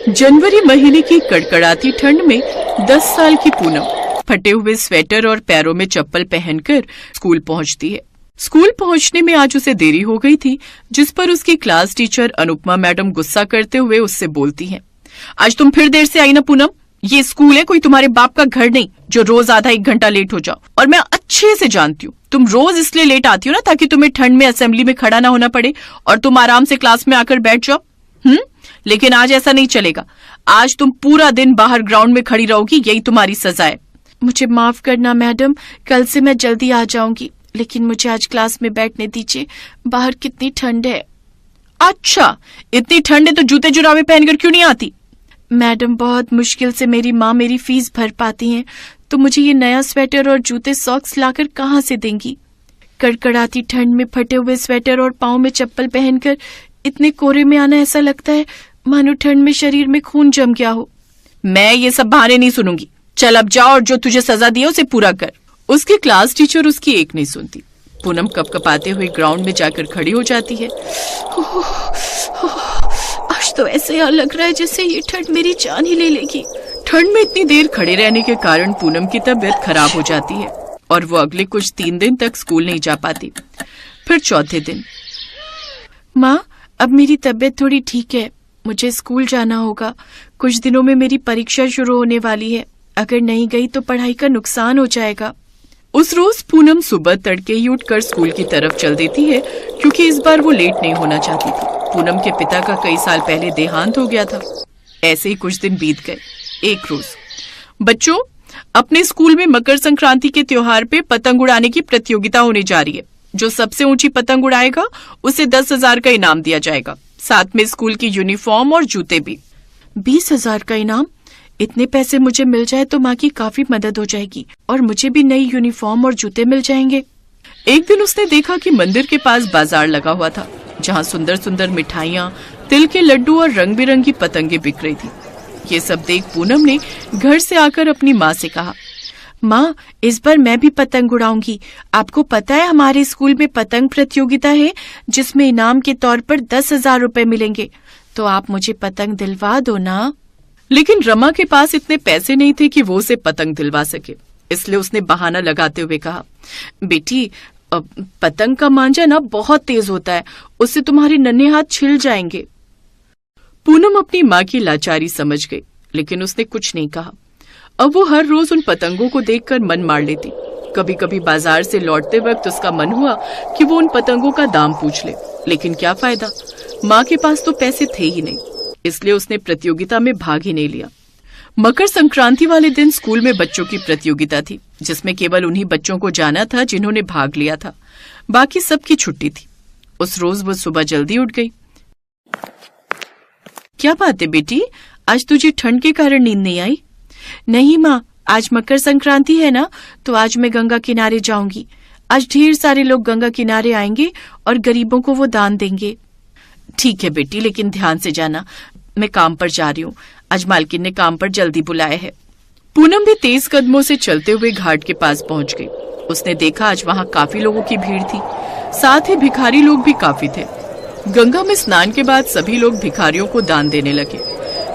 जनवरी महीने की कड़कड़ाती ठंड में 10 साल की पूनम फटे हुए स्वेटर और पैरों में चप्पल पहनकर स्कूल पहुंचती है। स्कूल पहुंचने में आज उसे देरी हो गई थी, जिस पर उसकी क्लास टीचर अनुपमा मैडम गुस्सा करते हुए उससे बोलती हैं, आज तुम फिर देर से आई ना पूनम, ये स्कूल है, कोई तुम्हारे बाप का घर नहीं जो रोज आधा 1 घंटा लेट हो जाओ। और मैं अच्छे से जानती हूँ तुम रोज इसलिए लेट आती हो ना ताकि तुम्हें ठंड में असेंबली में खड़ा ना होना पड़े और तुम आराम से क्लास में आकर बैठ जाओ। लेकिन आज ऐसा नहीं चलेगा। आज तुम पूरा दिन बाहर ग्राउंड में खड़ी रहोगी, यही तुम्हारी सजा है। मुझे माफ करना मैडम, कल से मैं जल्दी आ जाऊंगी, लेकिन मुझे आज क्लास में बैठने दीजिए, बाहर कितनी ठंड है। अच्छा, इतनी ठंड है तो जूते जुराबे पहनकर क्यों नहीं आती? मैडम, बहुत मुश्किल से मेरी माँ मेरी फीस भर पाती हैं, तो मुझे ये नया स्वेटर और जूते सॉक्स लाकर कहाँ से देंगी? कड़कड़ाती ठंड में फटे हुए स्वेटर और पाँव में चप्पल पहनकर इतने कोहरे में आना, ऐसा लगता है मानो ठंड में शरीर में खून जम गया हो। मैं ये सब बहाने नहीं सुनूंगी, चल अब जाओ और जो तुझे सजा दी है उसे पूरा कर। उसकी क्लास टीचर उसकी एक नहीं सुनती। पूनम कपकपाते हुए ग्राउंड में जाकर खड़ी हो जाती है। आज तो ऐसे लग रहा है जैसे ये ठंड मेरी जान ही ले लेगी। ठंड में इतनी देर खड़े रहने के कारण पूनम की तबीयत खराब हो जाती है और वो अगले कुछ 3 दिन तक स्कूल नहीं जा पाती। फिर चौथे दिन, माँ अब मेरी तबीयत थोड़ी ठीक है, मुझे स्कूल जाना होगा। कुछ दिनों में मेरी परीक्षा शुरू होने वाली है, अगर नहीं गई तो पढ़ाई का नुकसान हो जाएगा। उस रोज पूनम सुबह तड़के ही उठकर स्कूल की तरफ चल देती है, क्योंकि इस बार वो लेट नहीं होना चाहती थी। पूनम के पिता का कई साल पहले देहांत हो गया था। ऐसे ही कुछ दिन बीत गए। एक रोज, बच्चों, अपने स्कूल में मकर संक्रांति के त्योहार पे पतंग उड़ाने की प्रतियोगिता होने जा रही है। जो सबसे ऊंची पतंग उड़ाएगा उसे 10,000 का इनाम दिया जाएगा, साथ में स्कूल की यूनिफॉर्म और जूते भी। 20,000 का इनाम? इतने पैसे मुझे मिल जाए तो माँ की काफी मदद हो जाएगी और मुझे भी नई यूनिफॉर्म और जूते मिल जाएंगे। एक दिन उसने देखा कि मंदिर के पास बाजार लगा हुआ था, जहाँ सुंदर सुंदर मिठाइयाँ, तिल के लड्डू और रंग बिरंगी पतंगे बिक रही थी। ये सब देख पूनम ने घर से आकर अपनी माँ से कहा, माँ इस बार मैं भी पतंग उड़ाऊंगी। आपको पता है हमारे स्कूल में पतंग प्रतियोगिता है जिसमें इनाम के तौर पर 10,000 रुपए मिलेंगे, तो आप मुझे पतंग दिलवा दो ना। लेकिन रमा के पास इतने पैसे नहीं थे कि वो उसे पतंग दिलवा सके, इसलिए उसने बहाना लगाते हुए कहा, बेटी पतंग का मांझा ना बहुत तेज होता है, उससे तुम्हारे नन्हे हाथ छिल जाएंगे। पूनम अपनी माँ की लाचारी समझ गई, लेकिन उसने कुछ नहीं कहा। अब वो हर रोज उन पतंगों को देखकर मन मार लेती। कभी कभी बाजार से लौटते वक्त उसका मन हुआ कि वो उन पतंगों का दाम पूछ ले, लेकिन क्या फायदा, माँ के पास तो पैसे थे ही नहीं, इसलिए उसने प्रतियोगिता में भाग ही नहीं लिया। मकर संक्रांति वाले दिन स्कूल में बच्चों की प्रतियोगिता थी, जिसमें केवल उन्हीं बच्चों को जाना था जिन्होंने भाग लिया था, बाकी सबकी छुट्टी थी। उस रोज वो सुबह जल्दी उठ गई। क्या बात है बेटी, आज तुझे ठंड के कारण नींद नहीं आई? नहीं माँ, आज मकर संक्रांति है ना, तो आज मैं गंगा किनारे जाऊंगी। आज ढेर सारे लोग गंगा किनारे आएंगे और गरीबों को वो दान देंगे। ठीक है बेटी, लेकिन ध्यान से जाना, मैं काम पर जा रही हूँ, आज मालकिन ने काम पर जल्दी बुलाया है। पूनम भी तेज कदमों से चलते हुए घाट के पास पहुंच गई। उसने देखा आज वहाँ काफी लोगों की भीड़ थी, साथ ही भिखारी लोग भी काफी थे। गंगा में स्नान के बाद सभी लोग भिखारियों को दान देने लगे,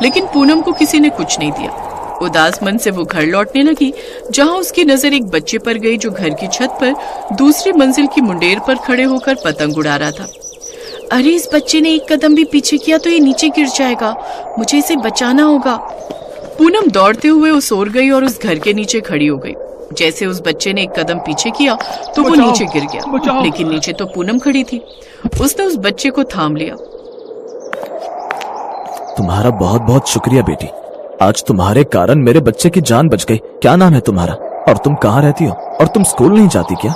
लेकिन पूनम को किसी ने कुछ नहीं दिया। उदास मन से वो घर लौटने लगी, जहाँ उसकी नजर एक बच्चे पर गई जो घर की छत पर दूसरी मंजिल की मुंडेर पर खड़े होकर पतंग उड़ा रहा था। अरे, इस बच्चे ने एक कदम भी पीछे किया तो ये नीचे गिर जाएगा, मुझे इसे बचाना होगा। पूनम दौड़ते हुए उस ओर गई और उस घर के नीचे खड़ी हो गई। जैसे उस बच्चे ने एक कदम पीछे किया तो वो नीचे गिर गया, लेकिन नीचे तो पूनम खड़ी थी। उसने उस बच्चे को थाम लिया। तुम्हारा बहुत बहुत शुक्रिया बेटी, आज तुम्हारे कारण मेरे बच्चे की जान बच गई। क्या नाम है तुम्हारा और तुम कहाँ रहती हो और तुम स्कूल नहीं जाती क्या?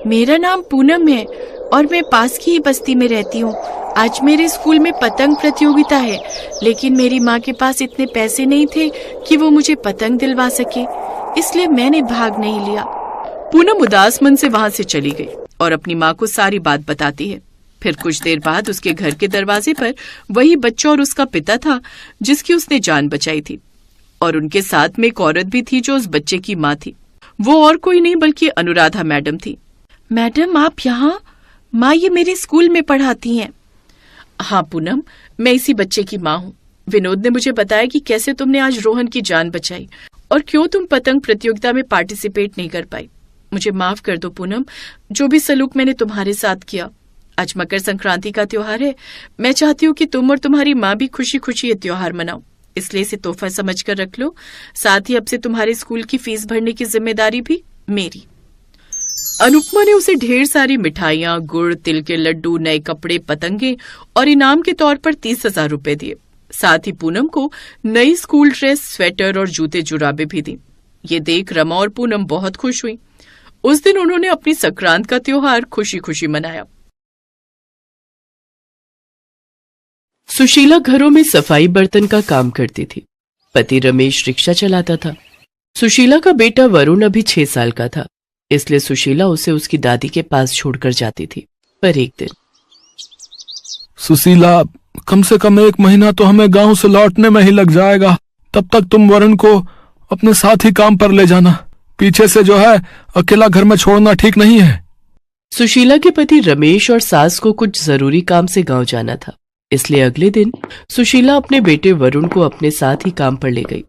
मेरा नाम पूनम है और मैं पास की ही बस्ती में रहती हूँ। आज मेरे स्कूल में पतंग प्रतियोगिता है, लेकिन मेरी माँ के पास इतने पैसे नहीं थे कि वो मुझे पतंग दिलवा सके, इसलिए मैंने भाग नहीं लिया। पूनम उदास मन से वहाँ से चली गई और अपनी माँ को सारी बात बताती है। फिर कुछ देर बाद उसके घर के दरवाजे पर वही बच्चा और उसका पिता था जिसकी उसने जान बचाई थी, और उनके साथ में एक औरत भी थी जो उस बच्चे की माँ थी। वो और कोई नहीं बल्कि अनुराधा मैडम थी। मैडम आप यहाँ? माँ ये मेरे स्कूल में पढ़ाती हैं। हाँ पूनम, मैं इसी बच्चे की माँ हूँ। विनोद ने मुझे बताया कि कैसे तुमने आज रोहन की जान बचाई और क्यों तुम पतंग प्रतियोगिता में पार्टिसिपेट नहीं कर पाई। मुझे माफ कर दो पूनम, जो भी सलूक मैंने तुम्हारे साथ किया। आज मकर संक्रांति का त्योहार है। मैं चाहती हूँ कि तुम और तुम्हारी माँ भी खुशी खुशी ये त्योहार मनाओ, इसलिए इसे तोहफा समझकर रख लो। साथ ही अब से तुम्हारे स्कूल की फीस भरने की जिम्मेदारी भी मेरी। अनुपमा ने उसे ढेर सारी मिठाइयाँ, गुड़, तिल के लड्डू, नए कपड़े, पतंगे और इनाम के तौर पर 30,000 रुपए दिए। साथ ही पूनम को नई स्कूल ड्रेस, स्वेटर और जूते जुराबे भी दी। ये देख रमा और पूनम बहुत खुश हुई। उस दिन उन्होंने अपनी संक्रांत का त्योहार खुशी खुशी मनाया। सुशीला घरों में सफाई बर्तन का काम करती थी। पति रमेश रिक्शा चलाता था। सुशीला का बेटा वरुण अभी 6 साल का था, इसलिए सुशीला उसे उसकी दादी के पास छोड़कर जाती थी। पर एक दिन, सुशीला, कम से कम 1 महीना तो हमें गांव से लौटने में ही लग जाएगा। तब तक तुम वरुण को अपने साथ ही काम पर ले जाना। पीछे से जो है अकेला घर में छोड़ना ठीक नहीं है। सुशीला के पति रमेश और सास को कुछ जरूरी काम से गांव जाना था, इसलिए अगले दिन सुशीला अपने बेटे वरुण को अपने साथ ही काम पर ले गई।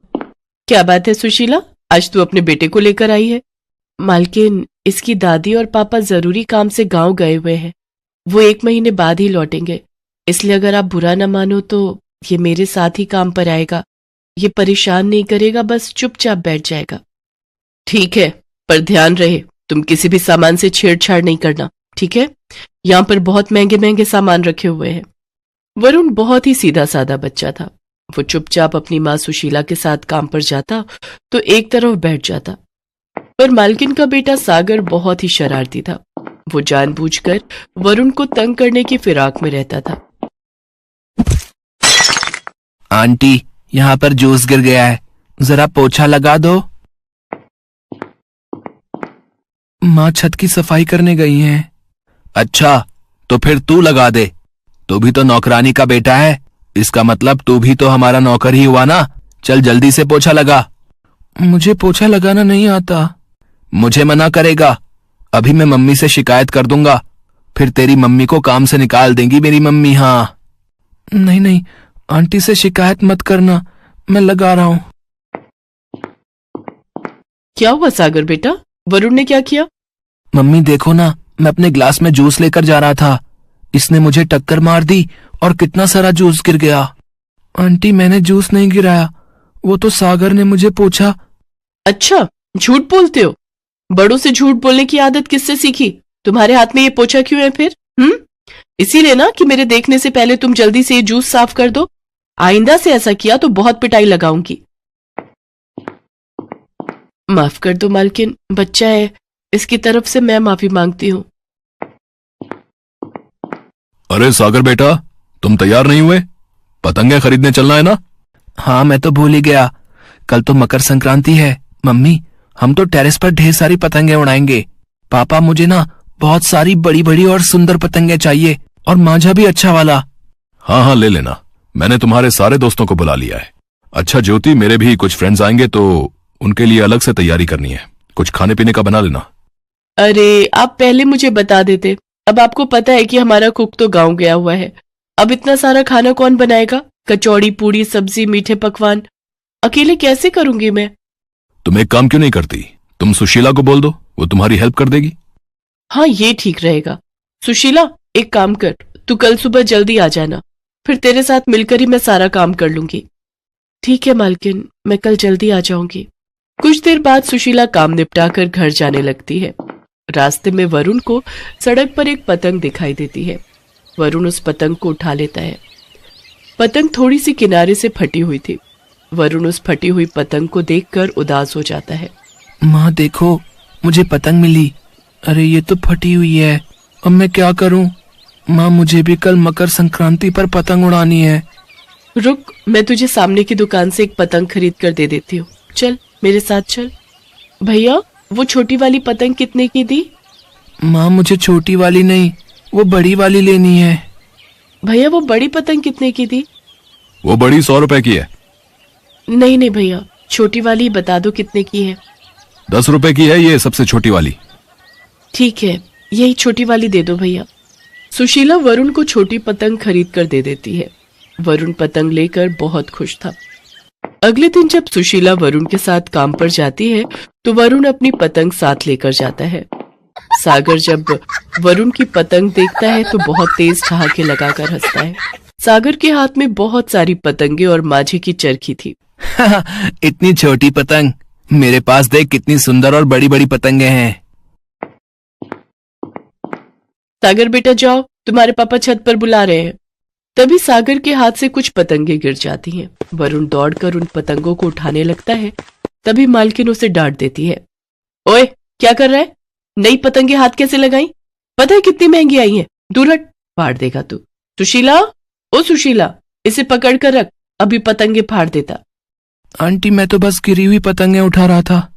क्या बात है सुशीला, आज तू अपने बेटे को लेकर आई है? मालकिन, इसकी दादी और पापा जरूरी काम से गांव गए हुए हैं। वो 1 महीने बाद ही लौटेंगे, इसलिए अगर आप बुरा न मानो तो ये मेरे साथ ही काम पर आएगा। ये परेशान नहीं करेगा, बस चुपचाप बैठ जाएगा। ठीक है, पर ध्यान रहे तुम किसी भी सामान से छेड़छाड़ नहीं करना, ठीक है? यहाँ पर बहुत महंगे महंगे सामान रखे हुए हैं। वरुण बहुत ही सीधा साधा बच्चा था। वो चुपचाप अपनी माँ सुशीला के साथ काम पर जाता तो एक तरफ बैठ जाता। पर मालकिन का बेटा सागर बहुत ही शरारती था। वो जानबूझकर वरुण को तंग करने की फिराक में रहता था। आंटी, यहाँ पर जूस गिर गया है, जरा पोछा लगा दो। माँ छत की सफाई करने गई हैं। अच्छा, तो फिर तू लगा दे। तू भी तो नौकरानी का बेटा है, इसका मतलब तू भी तो हमारा नौकर ही हुआ ना। चल जल्दी से पोछा लगा। मुझे पोछा लगाना नहीं आता। मुझे मना करेगा? अभी मैं मम्मी से शिकायत कर दूंगा, फिर तेरी मम्मी को काम से निकाल देंगी मेरी मम्मी। हाँ नहीं नहीं, आंटी से शिकायत मत करना, मैं लगा रहा हूं। क्या हुआ सागर बेटा, वरुण ने क्या किया? मम्मी देखो ना, मैं अपने ग्लास में जूस लेकर जा रहा था, इसने मुझे टक्कर मार दी और कितना सारा जूस गिर गया। आंटी, मैंने जूस नहीं गिराया, वो तो सागर ने मुझे पूछा। अच्छा, झूठ बोलते हो? बड़ों से झूठ बोलने की आदत किससे सीखी? तुम्हारे हाथ में ये पोछा क्यों है फिर? इसीलिए ना कि मेरे देखने से पहले तुम जल्दी से ये जूस साफ कर दो। आइंदा से ऐसा किया तो बहुत पिटाई लगाऊंगी। माफ कर दो मालकिन, बच्चा है, इसकी तरफ से मैं माफी मांगती हूँ। अरे सागर बेटा, तुम तैयार नहीं हुए? पतंगे खरीदने चलना है ना? हाँ, मैं तो भूल ही गया, कल तो मकर संक्रांति है। मम्मी, हम तो टेरेस पर ढेर सारी पतंगे उड़ाएंगे। पापा, मुझे ना बहुत सारी बड़ी बड़ी और सुंदर पतंगे चाहिए, और मांझा भी अच्छा वाला। हाँ हाँ, ले लेना, मैंने तुम्हारे सारे दोस्तों को बुला लिया है। अच्छा ज्योति, मेरे भी कुछ फ्रेंड्स आएंगे तो उनके लिए अलग से तैयारी करनी है, कुछ खाने पीने का बना लेना। अरे आप पहले मुझे बता देते। अब आपको पता है कि हमारा कुक तो गांव गया हुआ है, अब इतना सारा खाना कौन बनाएगा? कचौड़ी, पूड़ी, सब्जी, मीठे पकवान अकेले कैसे करूंगी मैं? तुम एक काम क्यों नहीं करती, तुम सुशीला को बोल दो, वो तुम्हारी हेल्प कर देगी। हाँ, ये ठीक रहेगा। सुशीला, एक काम कर, तू कल सुबह जल्दी आ जाना, फिर तेरे साथ मिलकर ही मैं सारा काम कर लूंगी। ठीक है मालकिन, मैं कल जल्दी आ जाऊंगी। कुछ देर बाद सुशीला काम निपटाकर घर जाने लगती है। रास्ते में वरुण को सड़क पर एक पतंग दिखाई देती है। वरुण उस पतंग को उठा लेता है। पतंग थोड़ी सी किनारे से फटी हुई थी। वरुण उस फटी हुई पतंग को देखकर उदास हो जाता है। माँ देखो, मुझे पतंग मिली। अरे ये तो फटी हुई है, अब मैं क्या करूं? माँ, मुझे भी कल मकर संक्रांति पर पतंग उड़ानी है। रुक, मैं तुझे सामने की दुकान से एक पतंग खरीद कर दे देती हूँ, चल मेरे साथ चल। भैया, वो छोटी वाली पतंग कितने की दी? माँ, मुझे छोटी वाली नहीं, वो बड़ी वाली लेनी है। भैया, वो बड़ी पतंग कितने की दी? वो बड़ी 100 रुपए की है। नहीं नहीं भैया, छोटी वाली बता दो कितने की है। 10 रुपए की है ये सबसे छोटी वाली। ठीक है, यही छोटी वाली दे दो भैया। सुशीला वरुण को छोटी पतंग खरीद कर दे देती है। वरुण पतंग लेकर बहुत खुश था। अगले दिन जब सुशीला वरुण के साथ काम पर जाती है तो वरुण अपनी पतंग साथ लेकर जाता है। सागर जब वरुण की पतंग देखता है तो बहुत तेज ठहाके लगाकर हंसता है। सागर के हाथ में बहुत सारी पतंगे और माझे की चरखी थी। इतनी छोटी पतंग, मेरे पास देख कितनी सुंदर और बड़ी बड़ी पतंगे हैं। सागर बेटा जाओ, तुम्हारे पापा छत पर बुला रहे हैं। तभी सागर के हाथ से कुछ पतंगे गिर जाती हैं। वरुण दौड़कर उन पतंगों को उठाने लगता है। तभी मालकिन उसे डांट देती है। ओए, क्या कर रहा है? नई पतंगे हाथ कैसे लगाई? पता है कितनी महंगी आई है? दूर हट, फाड़ देगा तू। सुशीला, ओ सुशीला, इसे पकड़ कर रख, अभी पतंगे फाड़ देता। आंटी, मैं तो बस गिरी हुई पतंगे उठा रहा था।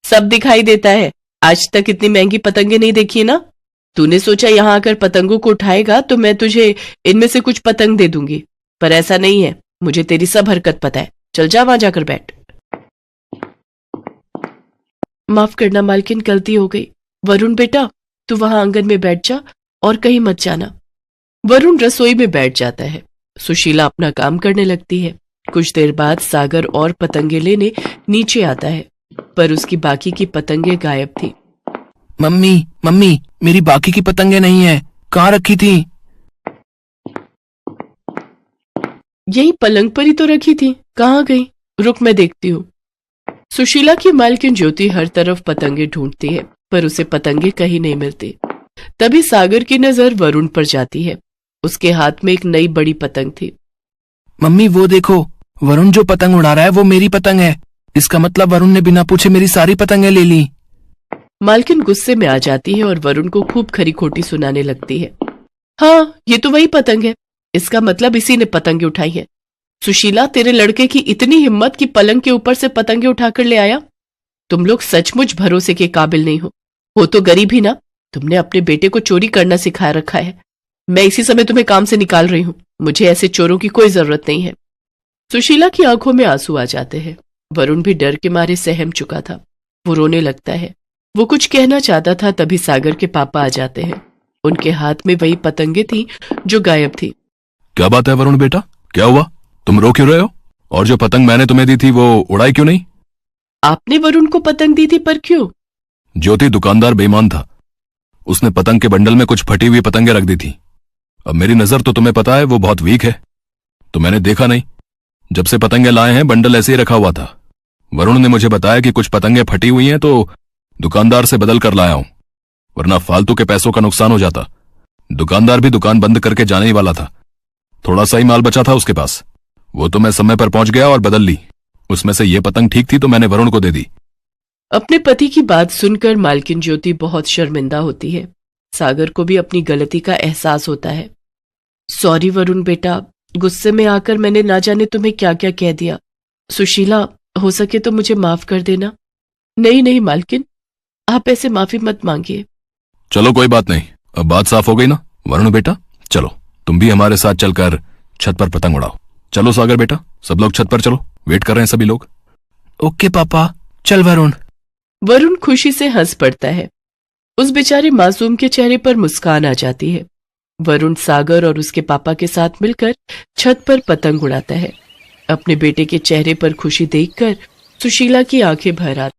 सब दिखाई देता है। आज तक इतनी महंगी पतंगे नहीं देखी ना। तूने सोचा यहाँ आकर पतंगों को उठाएगा तो मैं तुझे इनमें से कुछ पतंग दे दूंगी, पर ऐसा नहीं है। मुझे तेरी सब हरकत पता है। चल जा, वहां जाकर बैठ। माफ करना मालकिन, गलती हो गई। वरुण बेटा, तू वहां आंगन में बैठ जा और कहीं मत जाना। वरुण रसोई में बैठ जाता है। सुशीला अपना काम करने लगती है। कुछ देर बाद सागर और पतंगे लेने नीचे आता है, पर उसकी बाकी की पतंगे गायब थी। मम्मी, मम्मी, मेरी बाकी की पतंगे नहीं है, कहाँ रखी थी? यही पलंग पर ही तो रखी थी, कहाँ गई? रुक, मैं देखती हूँ। सुशीला की मालकिन ज्योति हर तरफ पतंगे ढूंढती है, पर उसे पतंगे कहीं नहीं मिलती। तभी सागर की नजर वरुण पर जाती है। उसके हाथ में एक नई बड़ी पतंग थी। मम्मी, वो देखो, वरुण जो पतंग उड़ा रहा है वो मेरी पतंग है। इसका मतलब वरुण ने बिना पूछे मेरी सारी पतंगे ले ली। मालकिन गुस्से में आ जाती है और वरुण को खूब खरी खोटी सुनाने लगती है। हाँ, ये तो वही पतंग है। इसका मतलब इसी ने पतंगे उठाई है। सुशीला, तेरे लड़के की इतनी हिम्मत कि पलंग के ऊपर से पतंगे उठाकर ले आया। तुम लोग सचमुच भरोसे के काबिल नहीं हो तो गरीब ही ना। तुमने अपने बेटे को चोरी करना सिखा रखा है। मैं इसी समय तुम्हें काम से निकाल रही हूं। मुझे ऐसे चोरों की कोई जरूरत नहीं है। सुशीला की आंखों में आंसू आ जाते हैं। वरुण भी डर के मारे सहम चुका था। वो रोने लगता है। वो कुछ कहना चाहता था, तभी सागर के पापा आ जाते हैं। उनके हाथ में वही पतंगे थी जो गायब थी। क्या बात है वरुण बेटा, क्या हुआ? तुम रो क्यों रहे हो? और जो पतंग मैंने तुम्हें दी थी वो उड़ाई क्यों नहीं? आपने वरुण को पतंग दी थी, पर क्यों? ज्योति दुकानदार बेईमान था। उसने पतंग के बंडल में कुछ फटी हुई पतंगे रख दी थी। अब मेरी नजर तो तुम्हें पता है वो बहुत वीक है, तो मैंने देखा नहीं। जब से पतंगे लाए हैं बंडल ऐसे ही रखा हुआ था। वरुण ने मुझे बताया कि कुछ पतंगे फटी हुई हैं तो दुकानदार से बदल कर लाया हूं, वरना फालतू के पैसों का नुकसान हो जाता। दुकानदार भी दुकान बंद करके जाने ही वाला था। थोड़ा सा ही माल बचा था उसके पास, वो तो मैं समय पर पहुंच गया और बदल ली। उसमें से ये पतंग ठीक थी तो मैंने वरुण को दे दी। अपने पति की बात सुनकर मालकिन ज्योति बहुत शर्मिंदा होती है। सागर को भी अपनी गलती का एहसास होता है। सॉरी वरुण बेटा, गुस्से में आकर मैंने ना जाने तुम्हें क्या क्या कह दिया। सुशीला, हो सके तो मुझे माफ कर देना। नहीं नहीं मालकिन, आप ऐसे माफी मत मांगिए। चलो कोई बात नहीं, अब बात साफ हो गई ना। वरुण बेटा चलो, तुम भी हमारे साथ चलकर छत पर पतंग उड़ाओ। चलो सागर बेटा, सब लोग छत पर चलो, वेट कर रहे हैं सभी लोग। ओके पापा, चल वरुण। वरुण खुशी से हंस पड़ता है। उस बेचारे मासूम के चेहरे पर मुस्कान आ जाती है। वरुण सागर और उसके पापा के साथ मिलकर छत पर पतंग उड़ाता है। अपने बेटे के चेहरे पर खुशी देखकर सुशीला की आंखें भर आती।